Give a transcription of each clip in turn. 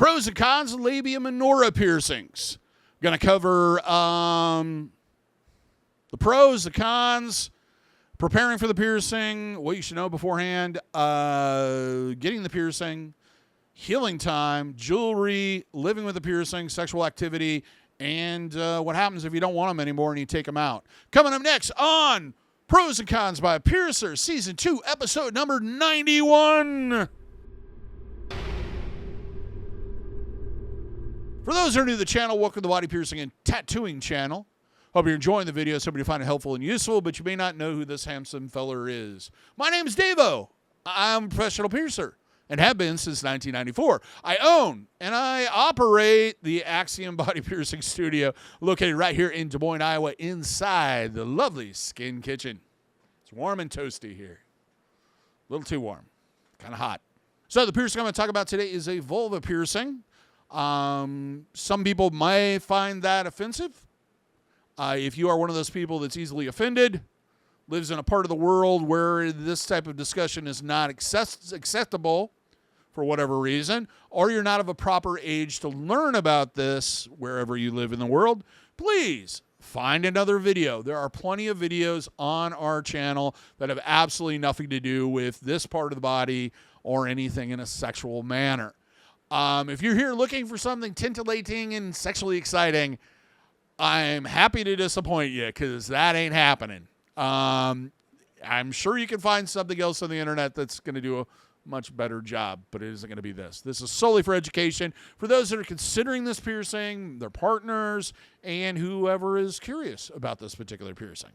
Pros and cons of Labia Minora piercings. Going to cover the pros, the cons, preparing for the piercing, what you should know beforehand, getting the piercing, healing time, jewelry, living with the piercing, sexual activity, and what happens if you don't want them anymore and you take them out. Coming up next on Pros and Cons by Piercer, Season 2, Episode number 91. For those who are new to the channel, welcome to the Body Piercing and Tattooing channel. Hope you're enjoying the video. Somebody find it helpful and useful, but you may not know who this handsome feller is. My name is DaVo. I'm a professional piercer and have been since 1994. I own and I operate the Axiom Body Piercing Studio located right here in Des Moines, Iowa, inside the lovely Skin Kitchen. It's warm and toasty here. A little too warm. Kind of hot. So the piercing I'm going to talk about today is a vulva piercing. Some people may find that offensive. If you are one of those people that's easily offended, lives in a part of the world where this type of discussion is not acceptable for whatever reason, or you're not of a proper age to learn about this wherever you live in the world, please find another video. There are plenty of videos on our channel that have absolutely nothing to do with this part of the body or anything in a sexual manner. If you're here looking for something titillating and sexually exciting, I'm happy to disappoint you because that ain't happening. I'm sure you can find something else on the internet that's going to do a much better job, but it isn't going to be this. This is solely for education for those that are considering this piercing, their partners, and whoever is curious about this particular piercing.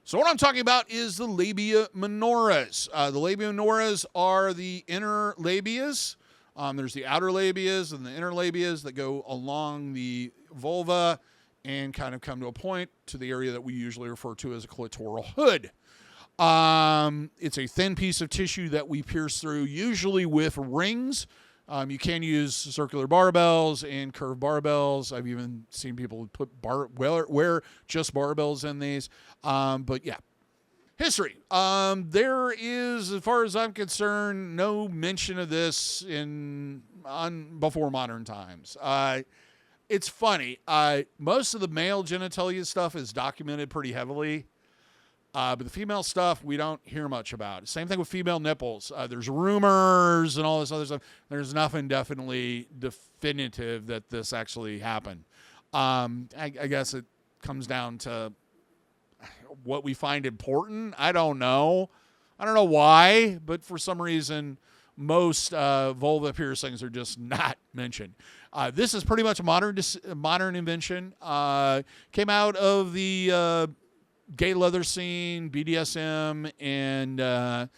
So what I'm talking about is the labia minoras. The labia minoras are the inner labias. There's the outer labias and the inner labias that go along the vulva and kind of come to a point to the area that we usually refer to as a clitoral hood. It's a thin piece of tissue that we pierce through, usually with rings. You can use circular barbells and curved barbells. I've even seen people put wear just barbells in these. But yeah. History. There is, as far as I'm concerned, no mention of this before modern times. It's funny. Most of the male genitalia stuff is documented pretty heavily, but the female stuff we don't hear much about. Same thing with female nipples. There's rumors and all this other stuff. There's nothing definitely definitive that this actually happened. I guess it comes down to what we find important. I don't know why, but for some reason, most vulva piercings are just not mentioned. This is pretty much a modern invention. Came out of the gay leather scene, BDSM, and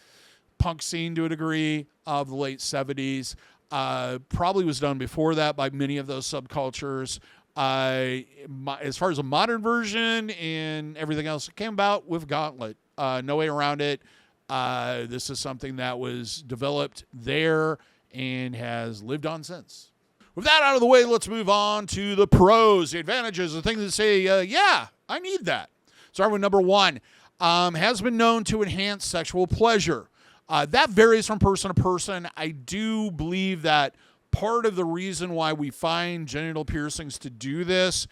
punk scene to a degree of the late 70s. Probably was done before that by many of those subcultures. As far as a modern version and everything else, it came about with Gauntlet. No way around it. This is something that was developed there and has lived on since. With that out of the way, let's move on to the pros, the advantages, the things that say, yeah, I need that. Start with number one. Has been known to enhance sexual pleasure. That varies from person to person. I do believe that part of the reason why we find genital piercings to do this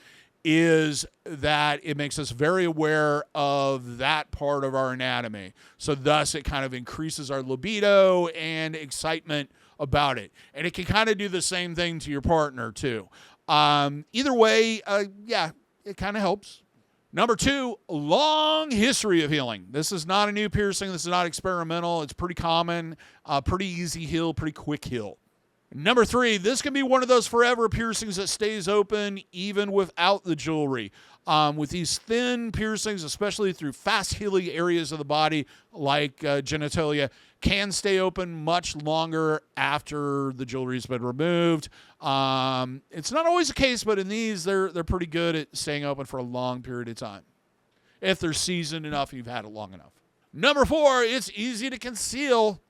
is that it makes us very aware of that part of our anatomy. So thus it kind of increases our libido and excitement about it. And it can kind of do the same thing to your partner too. Either way, yeah, it kind of helps. Number two, long history of healing. This is not a new piercing. This is not experimental. It's pretty common, pretty easy heal, pretty quick heal. Number three, this can be one of those forever piercings that stays open even without the jewelry. With these thin piercings, especially through fast healing areas of the body like genitalia, can stay open much longer after the jewelry's been removed. It's not always the case, but in these, they're pretty good at staying open for a long period of time. If they're seasoned enough, you've had it long enough. Number four, it's easy to conceal.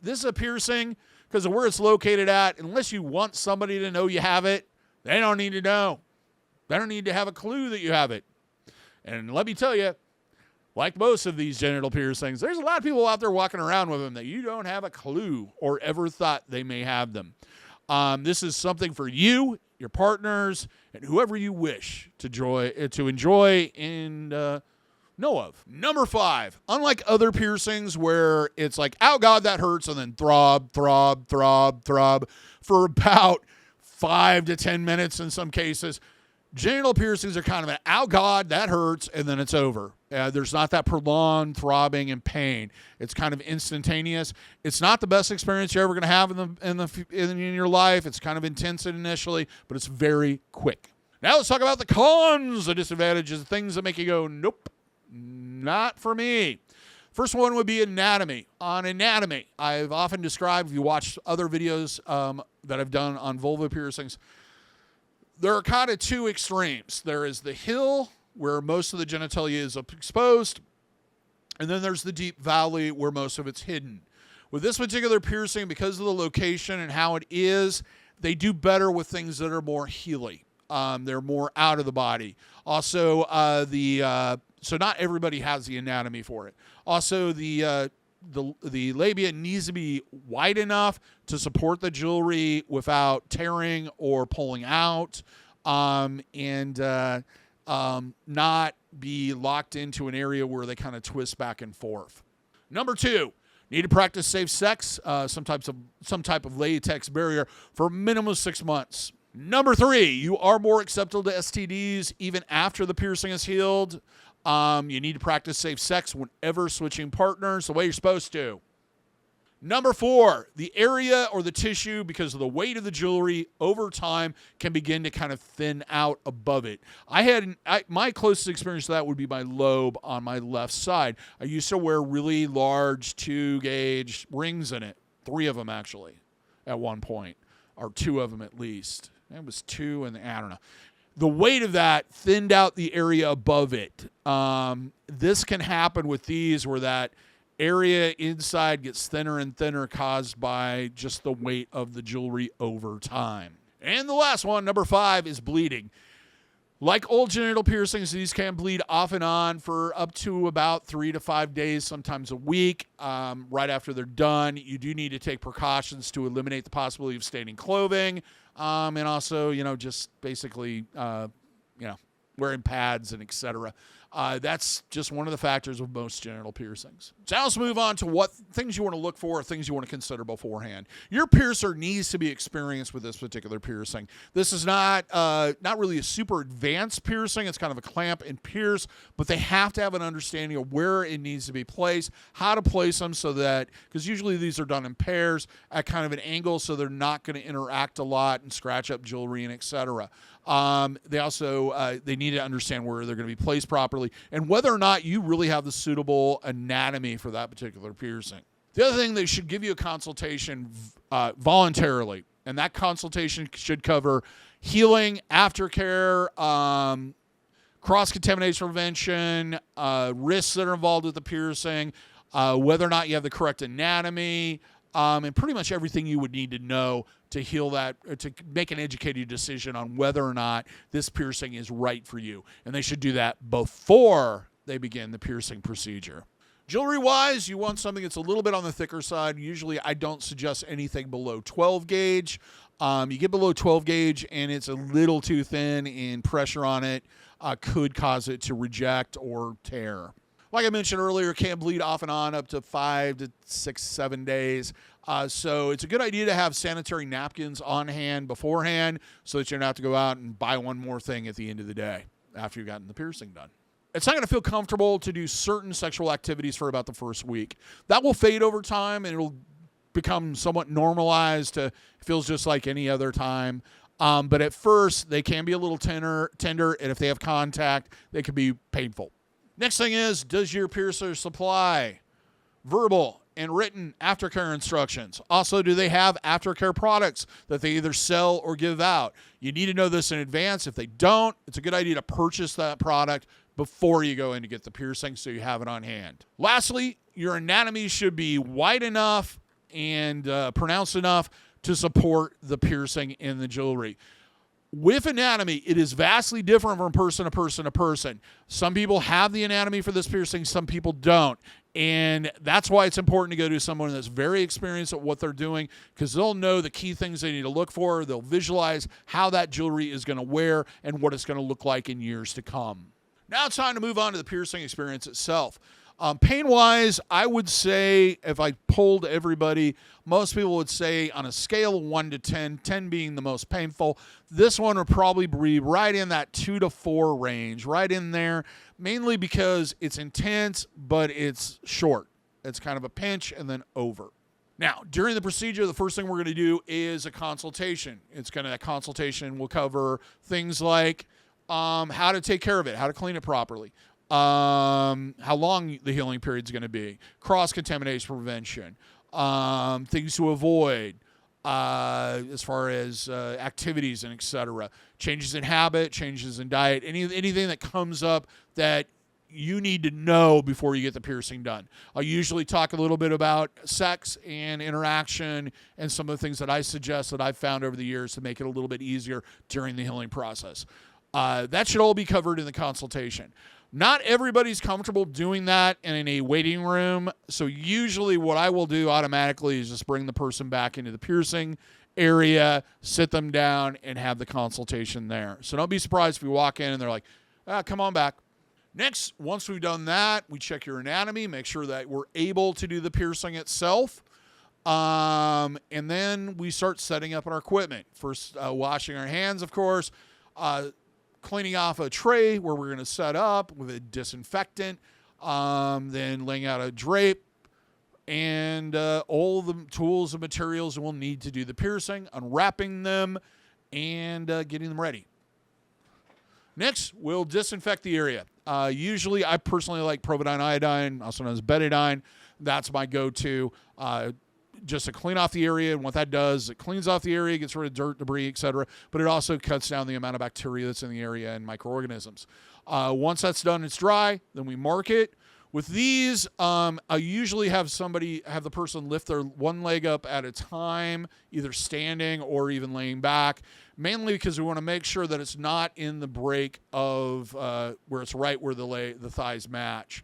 This is a piercing because of where it's located at. Unless you want somebody to know you have it, they don't need to know. They don't need to have a clue that you have it. And let me tell you, like most of these genital piercings, there's a lot of people out there walking around with them that you don't have a clue or ever thought they may have them. This is something for you, your partners, and whoever you wish to enjoy and know of. Number 5, unlike other piercings where it's like, oh God, that hurts, and then throb, throb, throb, throb for about 5 to 10 minutes in some cases, genital piercings are kind of an, oh God, that hurts, and then it's over. There's not that prolonged throbbing and pain. It's kind of instantaneous. It's not the best experience you're ever going to have in your life. It's kind of intense initially, but it's very quick. Now let's talk about the cons, the disadvantages, the things that make you go, nope, not for me. First one would be anatomy. On anatomy, I've often described, if you watch other videos that I've done on vulva piercings, there are kind of 2 extremes. There is the hill, where most of the genitalia is exposed, and then there's the deep valley where most of it's hidden. With this particular piercing, because of the location and how it is, they do better with things that are more healy. They're more out of the body. Also, so not everybody has the anatomy for it. Also, the labia needs to be wide enough to support the jewelry without tearing or pulling out, and not be locked into an area where they kind of twist back and forth. Number 2, need to practice safe sex, some type of latex barrier for a minimum of 6 months. Number 3, you are more susceptible to STDs even after the piercing is healed. You need to practice safe sex whenever switching partners the way you're supposed to. Number 4, the area or the tissue, because of the weight of the jewelry, over time can begin to kind of thin out above it. My closest experience to that would be my lobe on my left side. I used to wear really large 2-gauge rings in it, 3 of them actually, at one point, or 2 of them at least. It was 2, and I don't know. The weight of that thinned out the area above it. This can happen with these where that area inside gets thinner and thinner caused by just the weight of the jewelry over time. And the last one, number 5, is bleeding. Like old genital piercings, these can bleed off and on for up to about 3 to 5 days, sometimes a week. Right after they're done, you do need to take precautions to eliminate the possibility of staining clothing, and also, just basically, wearing pads and etc. That's just one of the factors of most genital piercings. So now let's move on to what things you want to look for, things you want to consider beforehand. Your piercer needs to be experienced with this particular piercing. This is not really a super advanced piercing. It's kind of a clamp and pierce, but they have to have an understanding of where it needs to be placed, how to place them so that, because usually these are done in pairs at kind of an angle so they're not going to interact a lot and scratch up jewelry and etc. They also they need to understand where they're going to be placed properly and whether or not you really have the suitable anatomy for that particular piercing. The other thing, they should give you a consultation voluntarily, and that consultation should cover healing, aftercare, cross-contamination prevention, risks that are involved with the piercing, whether or not you have the correct anatomy, and pretty much everything you would need to know to heal that, or to make an educated decision on whether or not this piercing is right for you. And they should do that before they begin the piercing procedure. Jewelry-wise, you want something that's a little bit on the thicker side. Usually, I don't suggest anything below 12 gauge. You get below 12 gauge and it's a little too thin, and pressure on it could cause it to reject or tear. Like I mentioned earlier, can bleed off and on up to 5 to 6, 7 days. So it's a good idea to have sanitary napkins on hand beforehand so that you don't have to go out and buy one more thing at the end of the day after you've gotten the piercing done. It's not going to feel comfortable to do certain sexual activities for about the first week. That will fade over time, and it'll become somewhat normalized. It feels just like any other time. But at first, they can be a little tender, and if they have contact, they can be painful. Next thing is, does your piercer supply verbal and written aftercare instructions? Also, do they have aftercare products that they either sell or give out? You need to know this in advance. If they don't, it's a good idea to purchase that product before you go in to get the piercing so you have it on hand. Lastly, your anatomy should be wide enough and pronounced enough to support the piercing in the jewelry. With anatomy, it is vastly different from person to person to person. Some people have the anatomy for this piercing, some people don't. And that's why it's important to go to someone that's very experienced at what they're doing, because they'll know the key things they need to look for. They'll visualize how that jewelry is going to wear and what it's going to look like in years to come. Now it's time to move on to the piercing experience itself. Pain-wise, I would say, if I polled everybody, most people would say on a scale of 1 to 10, 10 being the most painful, this one would probably be right in that 2 to 4 range, right in there, mainly because it's intense, but it's short. It's kind of a pinch and then over. Now, during the procedure, the first thing we're going to do is a consultation. That consultation will cover things like how to take care of it, how to clean it properly, how long the healing period is going to be, cross-contamination prevention, things to avoid as far as activities and etc. Changes in habit, changes in diet, anything that comes up that you need to know before you get the piercing done. I'll usually talk a little bit about sex and interaction and some of the things that I suggest that I've found over the years to make it a little bit easier during the healing process. That should all be covered in the consultation. Not everybody's comfortable doing that in a waiting room, so usually what I will do automatically is just bring the person back into the piercing area, sit them down, and have the consultation there. So don't be surprised if you walk in and they're like, come on back. Next, once we've done that, we check your anatomy, make sure that we're able to do the piercing itself, and then we start setting up our equipment. First, washing our hands, of course, cleaning off a tray where we're going to set up with a disinfectant, then laying out a drape, and all the tools and materials we'll need to do the piercing, unwrapping them, and getting them ready. Next, we'll disinfect the area. Usually, I personally like providine iodine, also known as betadine. That's my go-to. Just to clean off the area, and what that does, it cleans off the area, gets rid of dirt, debris, etc., but it also cuts down the amount of bacteria that's in the area and microorganisms. Once that's done, it's dry, then we mark it. With these, I usually have the person lift their one leg up at a time, either standing or even laying back, mainly because we want to make sure that it's not in the break of where it's right where the thighs match.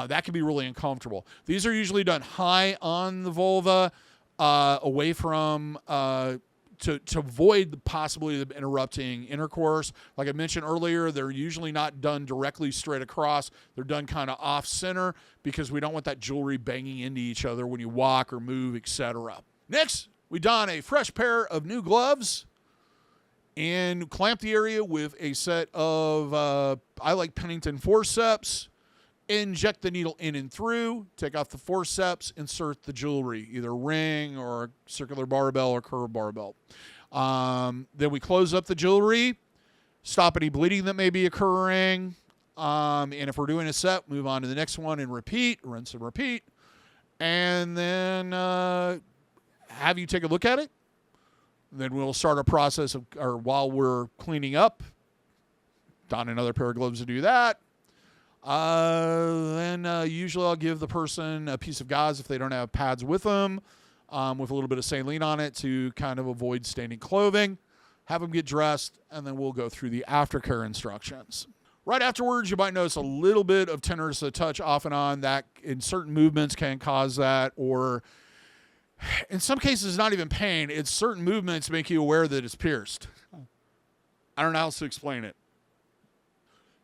That can be really uncomfortable. These are usually done high on the vulva, away from, to avoid the possibility of interrupting intercourse. Like I mentioned earlier, they're usually not done directly straight across. They're done kind of off-center because we don't want that jewelry banging into each other when you walk or move, etc. Next, we don a fresh pair of new gloves and clamp the area with a set of, I like Pennington forceps. Inject the needle in and through, take off the forceps, insert the jewelry, either ring or circular barbell or curved barbell. Then we close up the jewelry, stop any bleeding that may be occurring, and if we're doing a set, move on to the next one and repeat, rinse and repeat, and then have you take a look at it. Then we'll start a process while we're cleaning up, don another pair of gloves to do that. Then usually I'll give the person a piece of gauze if they don't have pads with them, with a little bit of saline on it to kind of avoid staining clothing. Have them get dressed, and then we'll go through the aftercare instructions. Right afterwards, you might notice a little bit of tenderness to the touch off and on. That in certain movements can cause that, or in some cases, not even pain. It's certain movements make you aware that it's pierced. I don't know how else to explain it.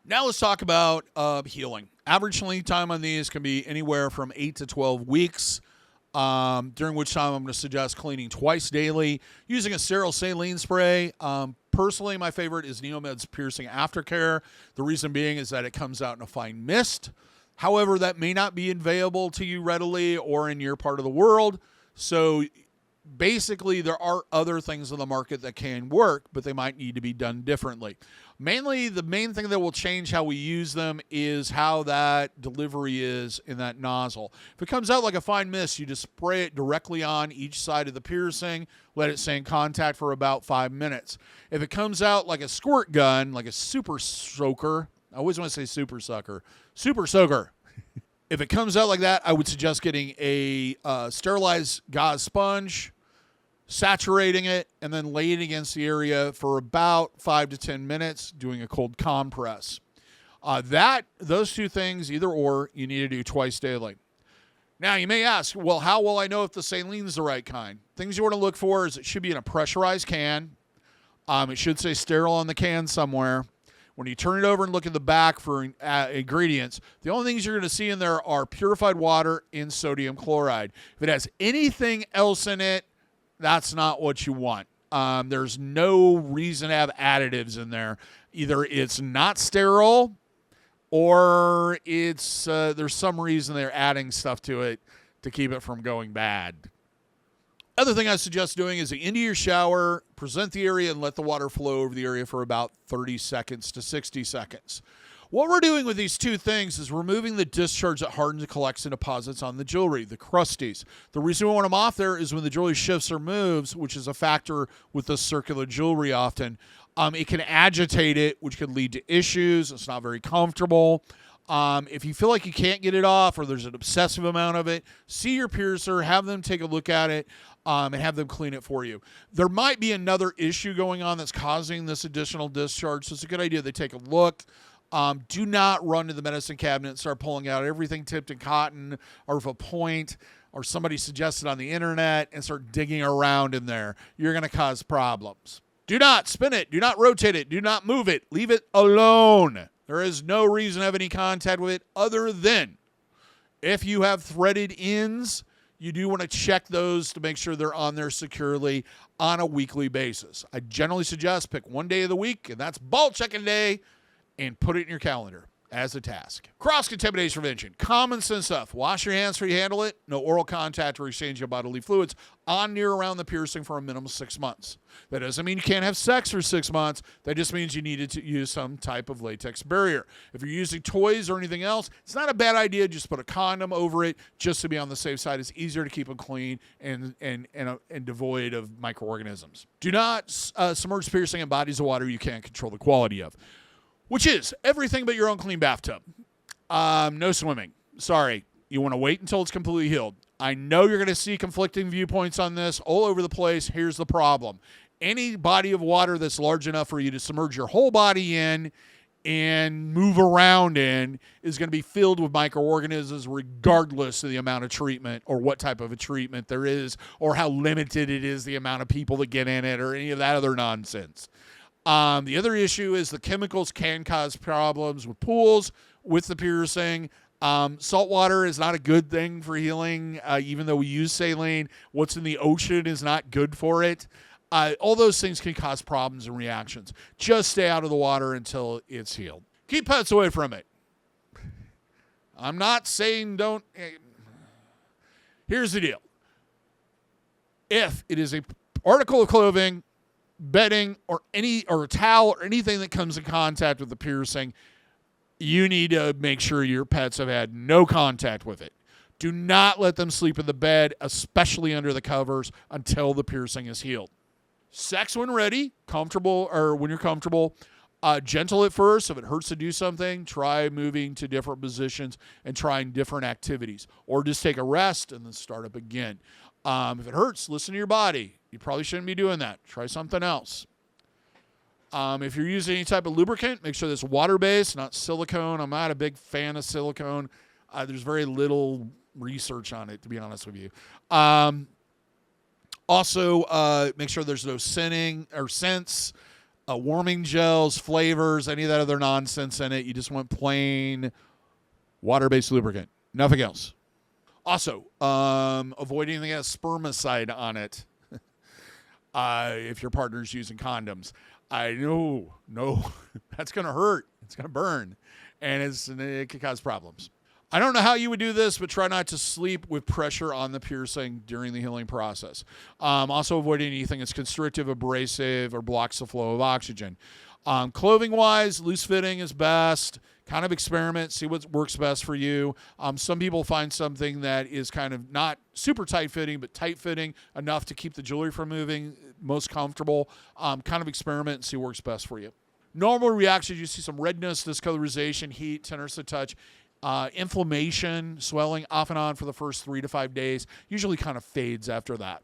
Now let's talk about healing. Average healing time on these can be anywhere from 8 to 12 weeks, during which time I'm going to suggest cleaning twice daily using a sterile saline spray. Personally, my favorite is Neomed's Piercing Aftercare. The reason being is that it comes out in a fine mist. However, that may not be available to you readily or in your part of the world. So basically, there are other things on the market that can work, but they might need to be done differently. Mainly, the main thing that will change how we use them is how that delivery is in that nozzle. If it comes out like a fine mist, you just spray it directly on each side of the piercing, let it stay in contact for about 5 minutes. If it comes out like a squirt gun, like a super soaker, I always want to say super soaker. If it comes out like that, I would suggest getting a sterilized gauze sponge, saturating it, and then lay it against the area for about 5 to 10 minutes, doing a cold compress. Those two things, either or, you need to do twice daily. Now, you may ask, well, how will I know if the saline is the right kind? Things you want to look for is it should be in a pressurized can. It should say sterile on the can somewhere. When you turn it over and look at the back for ingredients, the only things you're going to see in there are purified water and sodium chloride. If it has anything else in it, that's not what you want. There's no reason to have additives in there. Either it's not sterile or it's there's some reason they're adding stuff to it to keep it from going bad. Other thing I suggest doing is into your shower, present the area, and let the water flow over the area for about 30 seconds to 60 seconds. What we're doing with these two things is removing the discharge that hardens and collects and deposits on the jewelry, the crusties. The reason we want them off there is when the jewelry shifts or moves, which is a factor with the circular jewelry often, it can agitate it, which could lead to issues. It's not very comfortable. If you feel like you can't get it off or there's an obsessive amount of it, see your piercer, have them take a look at it, and have them clean it for you. There might be another issue going on that's causing this additional discharge, so it's a good idea they take a look. Do not run to the medicine cabinet and start pulling out everything tipped in cotton or with a point or somebody suggested on the internet and start digging around in there. You're going to cause problems. Do not spin it. Do not rotate it. Do not move it. Leave it alone. There is no reason to have any contact with it other than if you have threaded ends, you do want to check those to make sure they're on there securely on a weekly basis. I generally suggest pick one day of the week, and that's ball checking day, and put it in your calendar as a task. Cross-contamination prevention. Common sense stuff. Wash your hands before you handle it. No oral contact or exchange of bodily fluids on, near, around the piercing for a minimum of 6 months. That doesn't mean you can't have sex for 6 months. That just means you needed to use some type of latex barrier. If you're using toys or anything else, it's not a bad idea. Just put a condom over it just to be on the safe side. It's easier to keep them clean and devoid of microorganisms. Do not submerge piercing in bodies of water you can't control the quality of, which is everything but your own clean bathtub. No swimming. Sorry. You want to wait until it's completely healed. I know you're going to see conflicting viewpoints on this all over the place. Here's the problem. Any body of water that's large enough for you to submerge your whole body in and move around in is going to be filled with microorganisms regardless of the amount of treatment or what type of a treatment there is or how limited it is, the amount of people that get in it or any of that other nonsense. The other issue is the chemicals can cause problems with pools, with the piercing. Salt water is not a good thing for healing, even though we use saline. What's in the ocean is not good for it. All those things can cause problems and reactions. Just stay out of the water until it's healed. Keep pets away from it. I'm not saying don't. Here's the deal. If it is an article of clothing, bedding, or a towel or anything that comes in contact with the piercing, you need to make sure your pets have had no contact with it. Do not let them sleep in the bed, especially under the covers, until the piercing is healed. Sex when ready, comfortable, or when you're comfortable. Gentle at first. If it hurts to do something, try moving to different positions and trying different activities. Or just take a rest and then start up again. If it hurts, listen to your body. You probably shouldn't be doing that. Try something else. If you're using any type of lubricant, make sure that's water-based, not silicone. I'm not a big fan of silicone. There's very little research on it, to be honest with you. Also, make sure there's no scenting or scents, warming gels, flavors, any of that other nonsense in it. You just want plain water-based lubricant. Nothing else. Also, avoid anything that has spermicide on it if your partner's using condoms. I know, no, that's going to hurt. It's going to burn, and it can cause problems. I don't know how you would do this, but try not to sleep with pressure on the piercing during the healing process. Also, avoid anything that's constrictive, abrasive, or blocks the flow of oxygen. Clothing-wise, loose fitting is best. Kind of experiment, see what works best for you. Some people find something that is kind of not super tight fitting, but tight fitting enough to keep the jewelry from moving, most comfortable. Kind of experiment and see what works best for you. Normal reactions, you see some redness, discolorization, heat, tenderness to touch, inflammation, swelling off and on for the first 3 to 5 days. Usually kind of fades after that.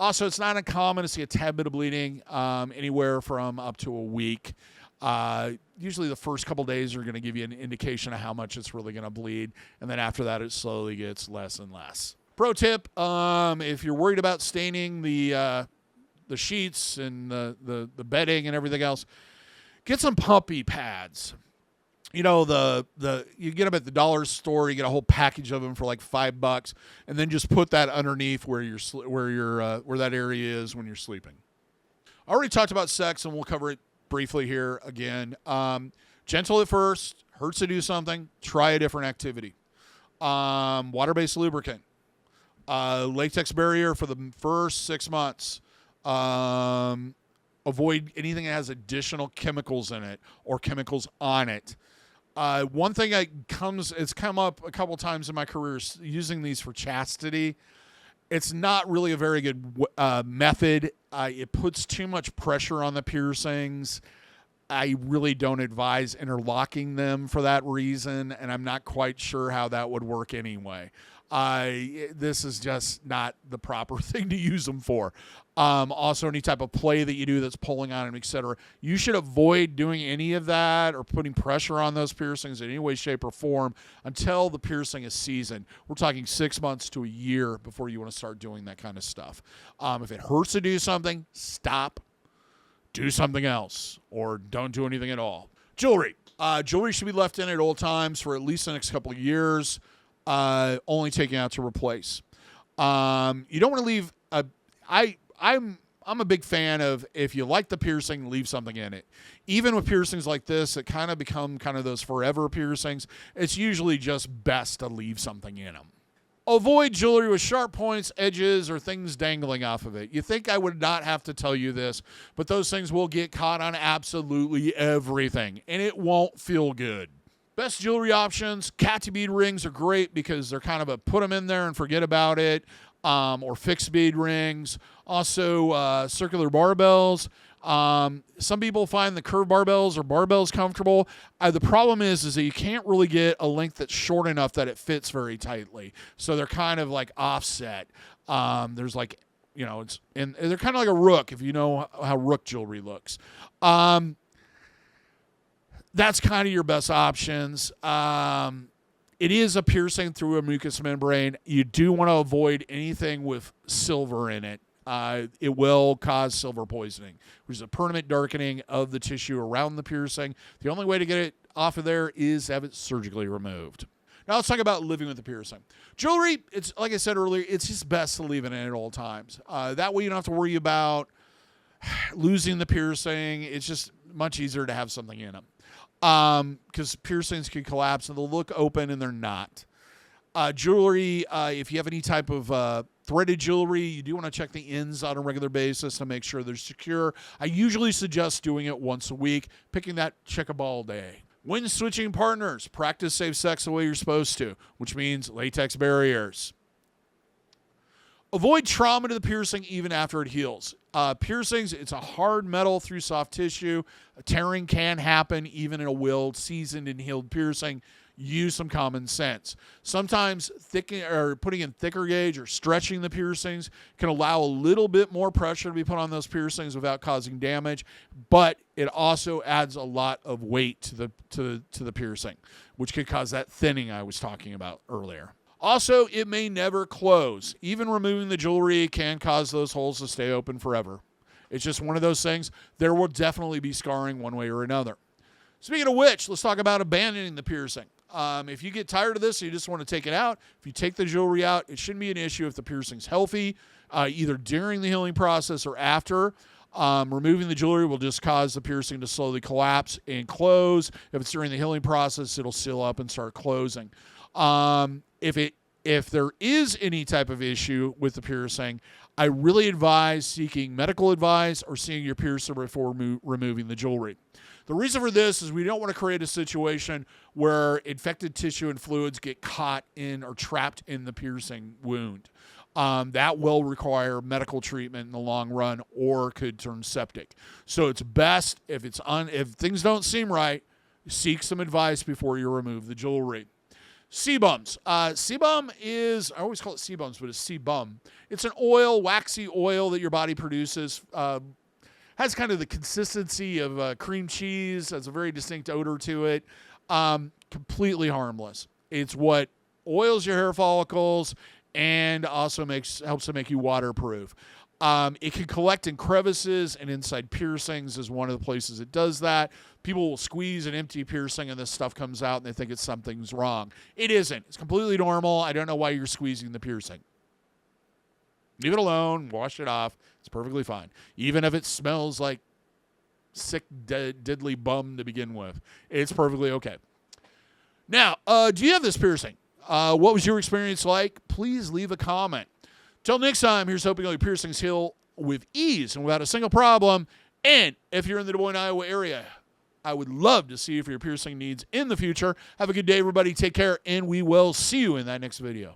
Also, it's not uncommon to see a tad bit of bleeding anywhere from up to a week. Usually the first couple days are going to give you an indication of how much it's really going to bleed, and then after that it slowly gets less and less. Pro tip, if you're worried about staining the sheets and the bedding and everything else, get some puppy pads. You know, you get them at the dollar store. You get a whole package of them for like $5, and then just put that underneath where that area is when you're sleeping. I already talked about sex, and we'll cover it briefly here again. Gentle at first, hurts to do something. Try a different activity. Water-based lubricant, latex barrier for the first 6 months. Avoid anything that has additional chemicals in it or chemicals on it. One thing it's come up a couple times in my career is using these for chastity. It's not really a very good method. It puts too much pressure on the piercings. I really don't advise interlocking them for that reason, and I'm not quite sure how that would work anyway. This is just not the proper thing to use them for. Also, any type of play that you do that's pulling on them, etc. You should avoid doing any of that or putting pressure on those piercings in any way, shape, or form until the piercing is seasoned. We're talking 6 months to a year before you want to start doing that kind of stuff. If it hurts to do something, stop. Do something else, or don't do anything at all. Jewelry. Jewelry should be left in at all times for at least the next couple of years. Only taking out to replace. You don't want to leave. I'm a big fan of, if you like the piercing, leave something in it. Even with piercings like this that kind of become kind of those forever piercings, it's usually just best to leave something in them. Avoid jewelry with sharp points, edges, or things dangling off of it. You think I would not have to tell you this, but those things will get caught on absolutely everything, and it won't feel good. Best jewelry options, cat bead rings are great because they're kind of a put them in there and forget about it, or fixed bead rings. Also, circular barbells. Some people find the curved barbells or barbells comfortable. The problem is that you can't really get a length that's short enough that it fits very tightly. So they're kind of like offset. There's like, and they're kind of like a rook, if you know how rook jewelry looks. That's kind of your best options. It is a piercing through a mucous membrane. You do want to avoid anything with silver in it. It will cause silver poisoning, which is a permanent darkening of the tissue around the piercing. The only way to get it off of there is to have it surgically removed. Now let's talk about living with the piercing. Jewelry, it's like I said earlier, it's just best to leave it in at all times. That way you don't have to worry about losing the piercing. It's just much easier to have something in them. Because piercings can collapse and they'll look open and they're not. Jewelry, if you have any type of threaded jewelry, you do want to check the ends on a regular basis to make sure they're secure. I usually suggest doing it once a week, picking that check-a-ball day. When switching partners, practice safe sex the way you're supposed to, which means latex barriers. Avoid trauma to the piercing even after it heals. Piercings, it's a hard metal through soft tissue. A tearing can happen even in a willed, seasoned, and healed piercing. Use some common sense. Sometimes putting in thicker gauge or stretching the piercings can allow a little bit more pressure to be put on those piercings without causing damage, but it also adds a lot of weight to the piercing, which could cause that thinning I was talking about earlier. Also, it may never close. Even removing the jewelry can cause those holes to stay open forever. It's just one of those things. There will definitely be scarring one way or another. Speaking of which, let's talk about abandoning the piercing. If you get tired of this and you just want to take it out, if you take the jewelry out, it shouldn't be an issue if the piercing's healthy, either during the healing process or after. Removing the jewelry will just cause the piercing to slowly collapse and close. If it's during the healing process, it'll seal up and start closing. If there is any type of issue with the piercing, I really advise seeking medical advice or seeing your piercer before removing the jewelry. The reason for this is we don't want to create a situation where infected tissue and fluids get caught in or trapped in the piercing wound. That will require medical treatment in the long run or could turn septic. So it's best if things don't seem right, seek some advice before you remove the jewelry. Sebums. Sebum is, I always call it sebums, but it's sebum. It's an oil, waxy oil that your body produces. Has kind of the consistency of cream cheese. Has a very distinct odor to it. Completely harmless. It's what oils your hair follicles and also helps to make you waterproof. It can collect in crevices and inside piercings is one of the places it does that. People will squeeze an empty piercing and this stuff comes out and they think something's wrong. It isn't. It's completely normal. I don't know why you're squeezing the piercing. Leave it alone. Wash it off. It's perfectly fine. Even if it smells like sick, diddly bum to begin with. It's perfectly okay. Now, do you have this piercing? What was your experience like? Please leave a comment. Till next time, here's hoping all your piercings heal with ease and without a single problem. And if you're in the Des Moines, Iowa area, I would love to see you for your piercing needs in the future. Have a good day, everybody. Take care, and we will see you in that next video.